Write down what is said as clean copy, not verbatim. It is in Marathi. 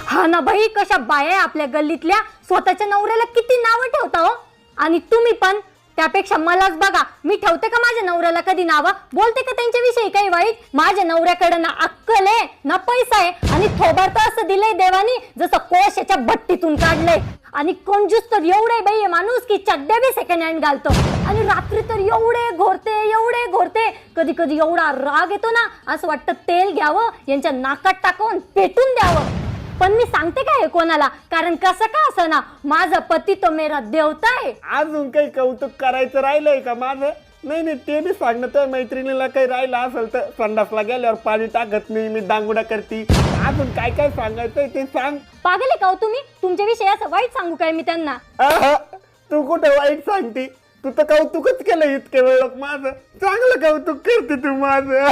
हा ना बाई, कशा बाया आपल्या गल्लीतल्या स्वतःच्या नवऱ्याला किती नावं ठेवता हो. आणि तुम्ही पण त्यापेक्षा मलाच बघा, मी ठेवते का माझ्या नवऱ्याला कधी नावं? बोलते का त्यांच्याविषयी काही वाईट? माझ्या नवऱ्याकडे ना अक्कल आहे ना पैसा आहे, आणि थोबार तर असं दिलंय देवानी जसं कोशाच्या भट्टीतून काढलंय. आणि कंजूस तर एवढे बाई माणूस की चड्ड्या बी सेकंड हँड घालतो. आणि रात्री तर एवढे घोरते, कधी कधी एवढा राग येतो ना, असं वाटतं तेल घ्यावं यांच्या नाकात टाकून पेटून द्यावं. पण मी सांगते काय हे कोणाला, कारण कसं का असं ना, माझा पती तो मेरा देवता आहे. अजून काही कौतुक करायचं राहिलंय का माझं? नाही ते मी सांगणं, तर मैत्रिणीला काही राहिलं असेल तर संडासला गेल्यावर पाणी टाकत नाही, मी दांगुडा करते. अजून काय काय सांगायचंय ते सांग. पागल आहे का हो तुम्ही? तुमच्याविषयी असं वाईट सांगू काय मी त्यांना? तू कुठं वाईट सांगते? तू तर कौतुकच केलं इतके वेळ माझं. चांगलं कौतुक करते तू माझं.